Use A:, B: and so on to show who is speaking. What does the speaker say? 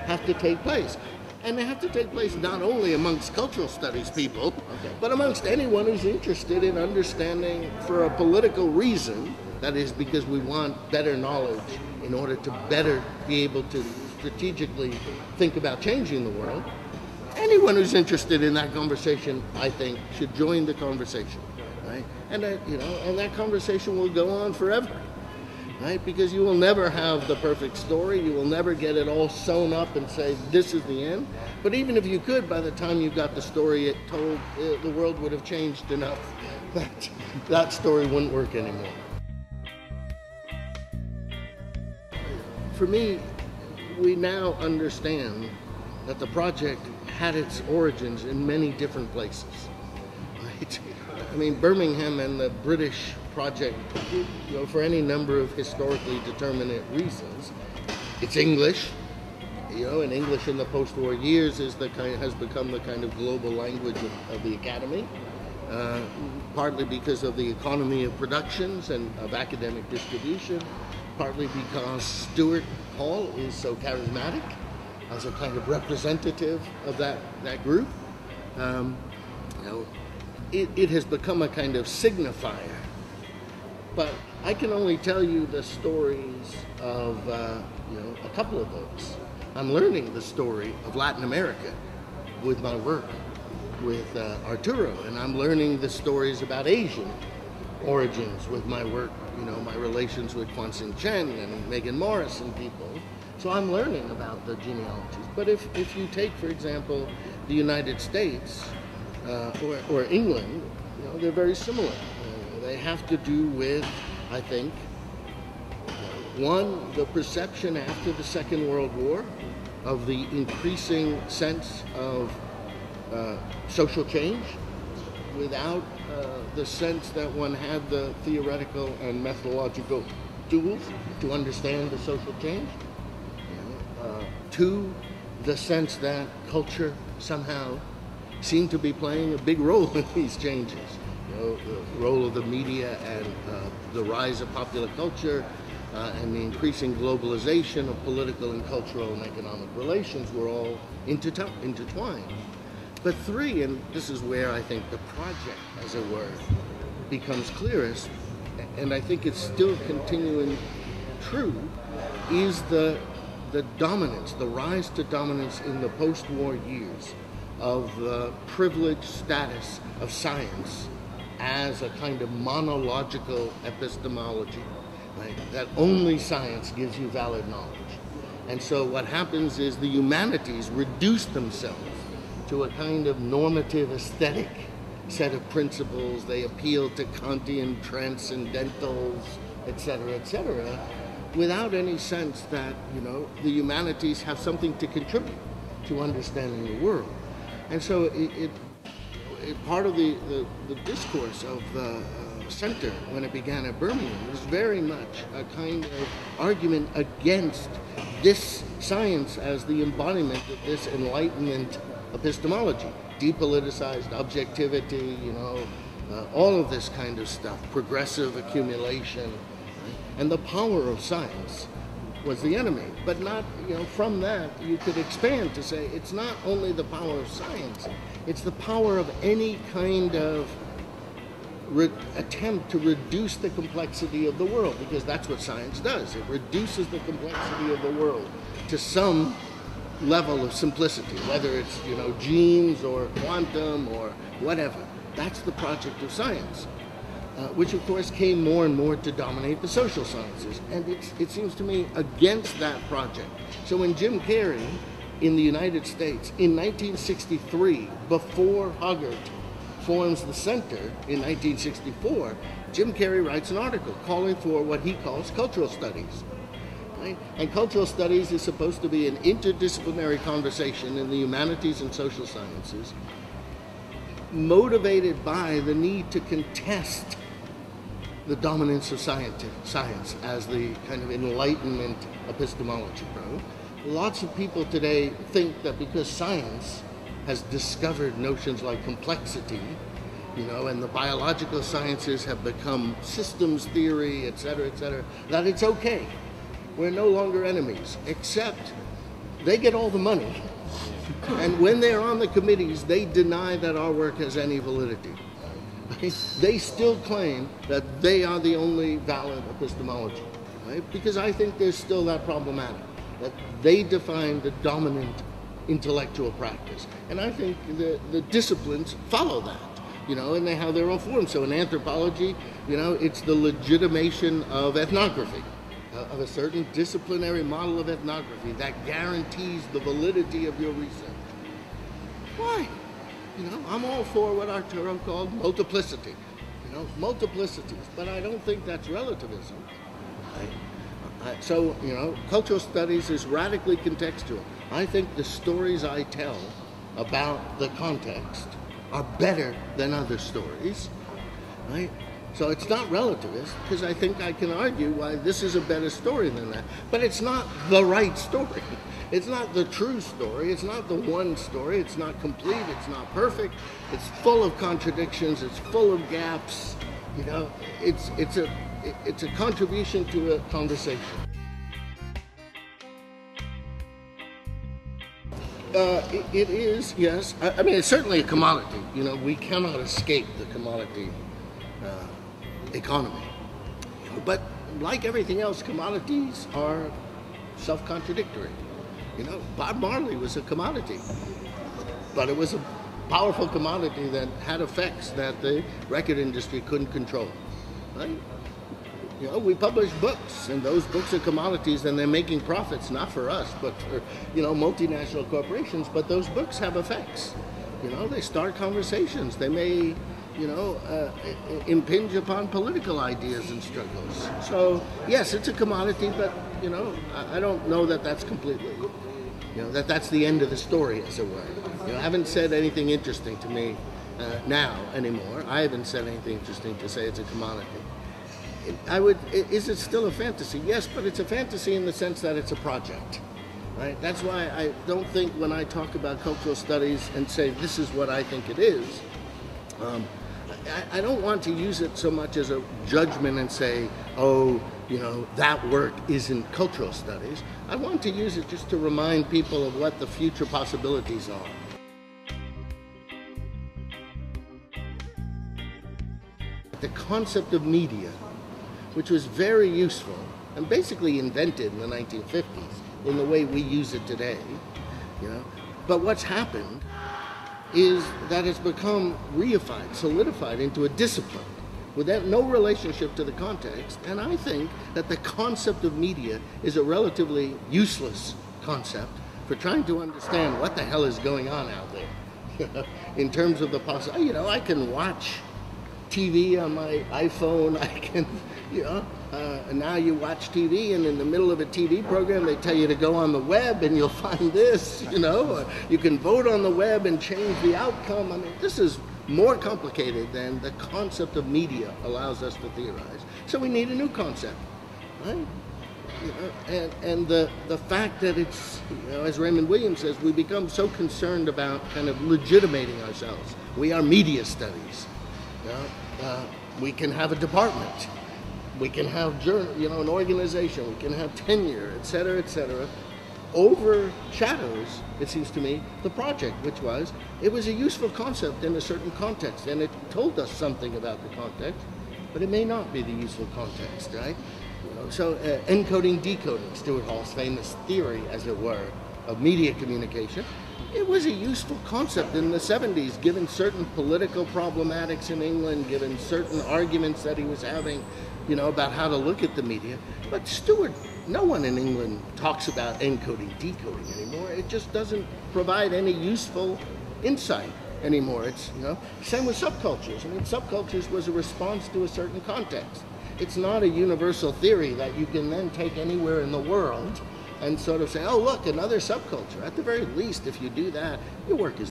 A: have to take place. And they have to take place not only amongst cultural studies people, but amongst anyone who's interested in understanding for a political reason, that is because we want better knowledge in order to better be able to strategically think about changing the world. Anyone who's interested in that conversation, I think, should join the conversation, right? And and that conversation will go on forever, right? Because you will never have the perfect story. You will never get it all sewn up and say, this is the end. But even if you could, by the time you got the story told, the world would have changed enough that that story wouldn't work anymore. For me, we now understand that the project had its origins in many different places. Right? I mean, Birmingham and the British project, for any number of historically determinate reasons, it's English, and English in the post-war years has become the kind of global language of the academy, partly because of the economy of productions and of academic distribution, partly because Stuart Hall is so charismatic as a kind of representative of that group. It has become a kind of signifier. But I can only tell you the stories of a couple of those. I'm learning the story of Latin America with my work with Arturo, and I'm learning the stories about Asian origins with my work, my relations with Kwan-Sin Chen and Megan Morris and people. So I'm learning about the genealogies. But if you take, for example, the United States or England, they're very similar. They have to do with, I think, one, the perception after the Second World War of the increasing sense of social change without the sense that one had the theoretical and methodological tools to understand the social change. Two, the sense that culture somehow seemed to be playing a big role in these changes. The role of the media and the rise of popular culture and the increasing globalization of political and cultural and economic relations were all intertwined. But three, and this is where I think the project, as it were, becomes clearest, and I think it's still continuing true, is the dominance, the rise to dominance in the post-war years of the privileged status of science as a kind of monological epistemology, right? That only science gives you valid knowledge. And so what happens is the humanities reduce themselves to a kind of normative aesthetic set of principles. They appeal to Kantian transcendentals, etc., without any sense that, the humanities have something to contribute to understanding the world. And so part of the discourse of the center when it began at Birmingham was very much a kind of argument against this science as the embodiment of this Enlightenment epistemology, depoliticized objectivity, all of this kind of stuff, progressive accumulation, right? And the power of science was the enemy. But not, from that you could expand to say it's not only the power of science, it's the power of any kind of attempt to reduce the complexity of the world, because that's what science does. It reduces the complexity of the world to some level of simplicity, whether it's, genes or quantum or whatever. That's the project of science, which of course came more and more to dominate the social sciences. And it seems to me against that project. So when Jim Carrey in the United States in 1963, before Hoggart forms the center in 1964, Jim Carrey writes an article calling for what he calls cultural studies. Right? And cultural studies is supposed to be an interdisciplinary conversation in the humanities and social sciences, motivated by the need to contest the dominance of science as the kind of Enlightenment epistemology. Right? Lots of people today think that because science has discovered notions like complexity, and the biological sciences have become systems theory, etc., that it's okay. We're no longer enemies, except they get all the money. And when they're on the committees, they deny that our work has any validity. They still claim that they are the only valid epistemology, right? Because I think there's still that problematic, that they define the dominant intellectual practice. And I think the disciplines follow that, and they have their own form. So in anthropology, it's the legitimation of ethnography, of a certain disciplinary model of ethnography that guarantees the validity of your research. Why? I'm all for what Arturo called multiplicity, multiplicities, but I don't think that's relativism. So, cultural studies is radically contextual. I think the stories I tell about the context are better than other stories, right? So it's not relativist, because I think I can argue why this is a better story than that. But it's not the right story. It's not the true story. It's not the one story. It's not complete. It's not perfect. It's full of contradictions. It's full of gaps. It's a contribution to a conversation. It is, yes. I mean, it's certainly a commodity. We cannot escape the commodity economy. But like everything else, commodities are self-contradictory. Bob Marley was a commodity, but it was a powerful commodity that had effects that the record industry couldn't control. Right? We publish books, and those books are commodities, and they're making profits, not for us, but for, multinational corporations. But those books have effects. They start conversations. They may, impinge upon political ideas and struggles. So, yes, it's a commodity, but, I don't know that that's completely, that's the end of the story, as it were. I haven't said anything interesting to me now anymore. I haven't said anything interesting to say it's a commodity. Is it still a fantasy? Yes, but it's a fantasy in the sense that it's a project, right? That's why I don't think when I talk about cultural studies and say this is what I think it is, I don't want to use it so much as a judgment and say, oh, that work isn't cultural studies. I want to use it just to remind people of what the future possibilities are. The concept of media, which was very useful and basically invented in the 1950s in the way we use it today, But what's happened is that it's become reified, solidified into a discipline with no relationship to the context. And I think that the concept of media is a relatively useless concept for trying to understand what the hell is going on out there in terms of the possibility. I can watch TV on my iPhone. I can, now you watch TV, and in the middle of a TV program, they tell you to go on the web and you'll find this, or you can vote on the web and change the outcome. I mean, this is more complicated than the concept of media allows us to theorize. So we need a new concept, right? And the fact that it's, as Raymond Williams says, we become so concerned about kind of legitimating ourselves. We are media studies. We can have a department, we can have an organization, we can have tenure, et cetera, overshadows, it seems to me, the project, which was, it was a useful concept in a certain context, and it told us something about the context, but it may not be the useful context, right? So encoding, decoding, Stuart Hall's famous theory, as it were, of media communication. It was a useful concept in the 70s, given certain political problematics in England, given certain arguments that he was having, about how to look at the media. But Stuart, no one in England talks about encoding, decoding anymore. It just doesn't provide any useful insight anymore. It's, same with subcultures. I mean, subcultures was a response to a certain context. It's not a universal theory that you can then take anywhere in the world and sort of say, oh, look, another subculture. At the very least, if you do that, your work is